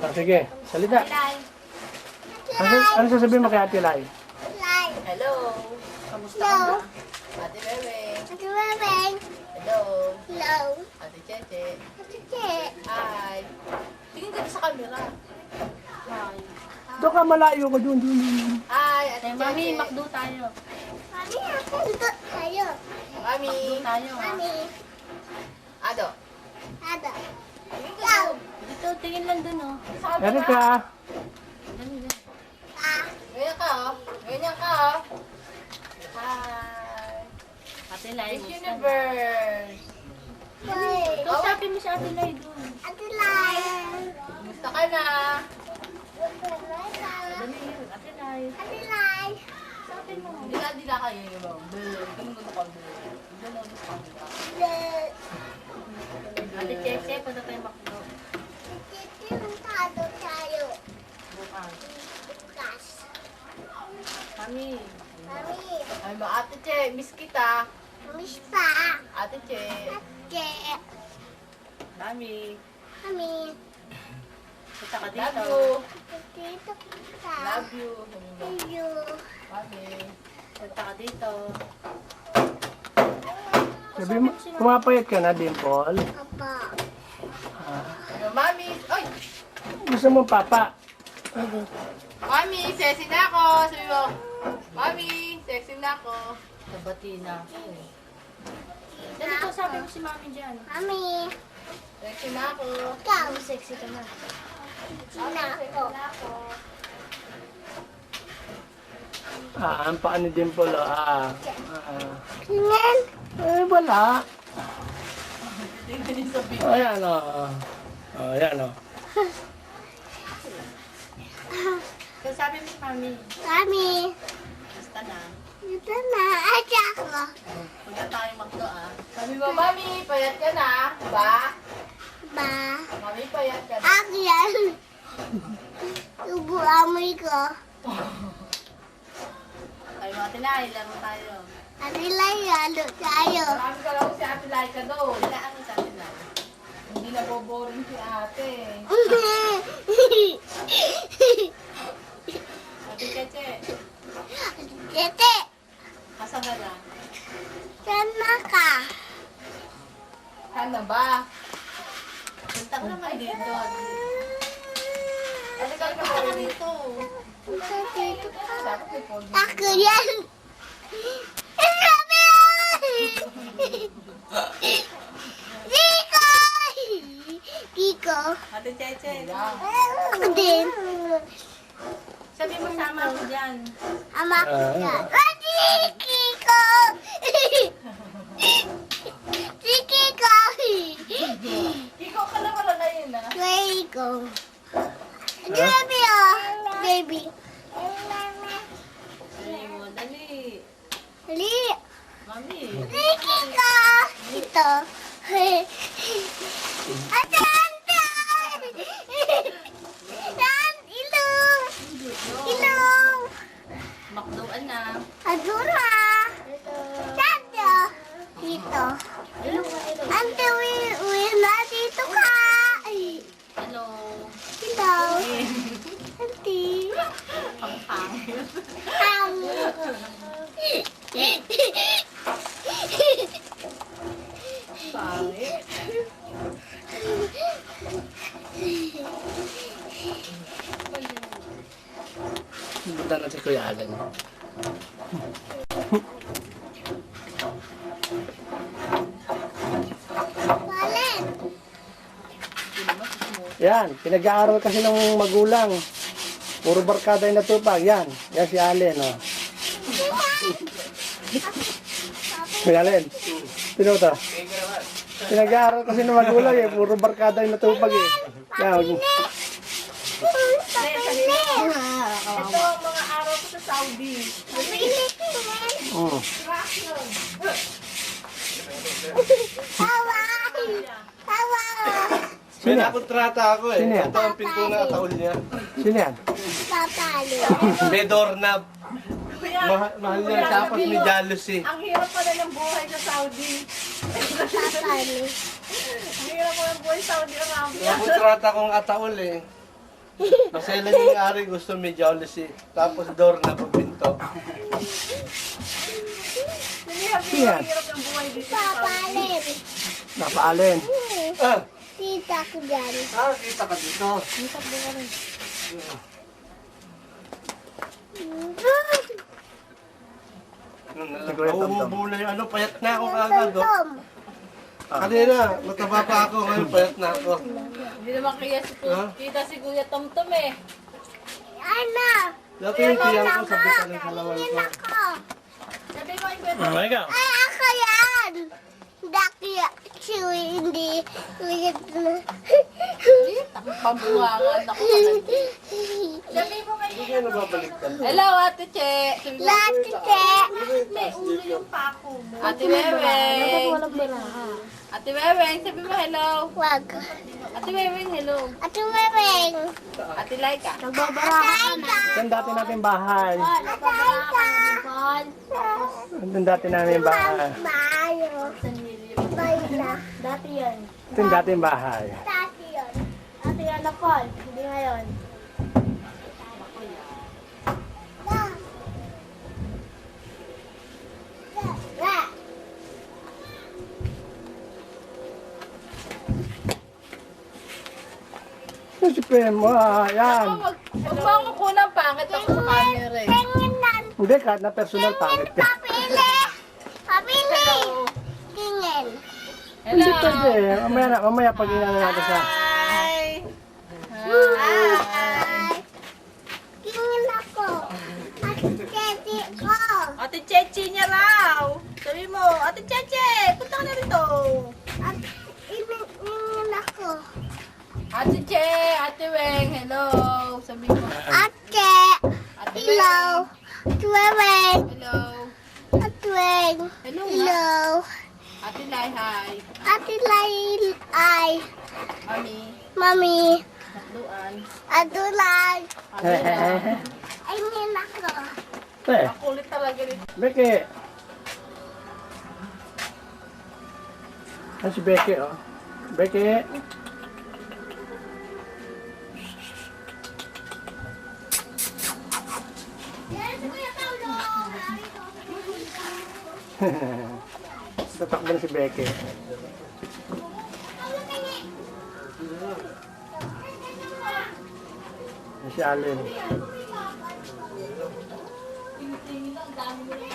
Sige, salita. Ano sasabihin mo kay Ate Lai? Hello. Kamusta ka ba? Ate Bebe. Hello. Ate Cheche. Hi. Tingin ka sa camera. Hi. Doon ka malayo ko dun. Hi, Ate Cheche. Mami, makdo tayo. Mami. Makdo tayo, ha? Ado. Dito, tingin lang dun, oh. Sa camera. Erika, Dali, dali. Ganyan ka, oh. Ganyan ka, oh. Hi. Ate Lai, Miss musta na? Universe. Kausapin mo si Ate Lai dun. Kumusta ka na? Dali yun, Ate Lai. Kausapin mo. Dila kayo yung mga. Ganun ka. Ganun ka. Ate Cheche, punta tayo makdo. Bukas. Mami. Ay, mga Ate Che, miss kita. Ate Che. Mami. Punta ka Love dito. you. Love you. Mami. Punta ka dito. sabi mo, pumapayat ka na, Dimple. Ano, Mami. Ay! Gusto mo, Papa? Mami, sexy na ako. Sabi mo. Mami, sexy na ako. Nabati na ako, eh. Dali, kausapin mo si Mami dyan. Sexy na ako. Sexy ka na. Ang paa ni Dimple, wala. Ayan, ayan, Kausapin mo si Mami. Basta na. Punta tayo makdo, ah. Sabi mo, Mami, payat ka na. Ba? Mami, payat ka na. Tayo mga tinay, laro tayo. Marami ka lang si Ate Laika doon. Kailangan mo sa atin na. Hindi na boboring si ate. Ate Cheche, asan ka na? Sana ba? Punta ka naman dito. Ano ka Punta ka dito. Dapat may phone. Ate Cheche, Yan. sabi mo sama ako dyan. Ikaw ka lang wala na yun ah. Sabi mo, dali. Mami. Makdoan na. Ante, uwi na dito ka. Hello. Hello. Auntie. Ang pangit. Pangit. Punta na si Kuya Alan. Wallet. Yan, pinag-aaral kasi ng magulang. Puro barkada yung natupag. Yan si Allen, Kuya Allen, sino to? Pinag-aaral kasi ng magulang puro barkada yung natupag Yan, Ito ang mga araw ko sa Saudi. May Sino? nakontrata ako eh. Sino yan? Ito ang pinto na taon niya. Sino yan? Papalo. May doorknob. Kuya, Mahal niya tapos may jealousy. ang hirap pala ng buhay sa Saudi. Papalo. Ang hirap pala ng buhay sa Saudi Arabia. Nakontrata kong ataol eh. Masela yung ari, gusto may jealousy. Tapos doorknob ang pinto. Yan. Papalin. Napaalin. Ah! Tita ko dyan. Ah, kita ka dito. Nauubula yung ano, payat na ako kagad. Oh. Tom. Kanina, mataba pa ako, ngayon payat na ako. Hindi naman kaya si kita si Kuya Tomtom eh. Ano? Dati yung tiyang ko, sabi ka ng kalawal Tingin ko. ako. Sabi ko yung Kuya Oh, ikaw. Ay, ako yan. Daki, hindi. pambuhangan ako sa kanya. Sabi ko kayo, Hindi ka nababaliktad. Hello, Ate Che. Sabi ko, Latite. may ulo yung pako mo. Ate Weweng. Walang baraha. Ate Weweng, sabi mo hello. Wag. Ate Weweng, hello. At umeweng. Ate Laika. Nagbabaraha ka na. Ito ang dati natin bahay. Nagbabaraha ka na, Nicole. Ito ang dati namin bahay. Bayo. Bayo na. Dati yan. Ito ang dating bahay. Tati yun. Dati yan na, Paul. Hindi ngayon. Ito si Pem. Yan. Huwag mo ako kunang pangit ako sa camera eh. Tingin nan. Hindi, kahit na personal pangit ka. Papili. Papili. Tingin. Hindi Hello. pwede. Mamaya pag inano natin sa... Hi. Hi. Tingin ako. At tete ko. Ate Cheche niya raw. Sabi mo, Ate Cheche, punta ka na rito. At tingin ako. Ate Che, Ate Weng, hello. Sabi mo. Ate. Ate Hello. Tuweweng. Hello. Atweng. Hello nga. Hello. Ate Lai, hi. Ate Lail ay. Mami. Mami. Takluan. Adulay. Hehehe. Ay, tingin ako. Eh, Ang kulit talaga rin. Becky. Ano si Becky, oh? Becky. Tatakbo na si Becky. Yan si Allen. Tingin lang, dami mo rin.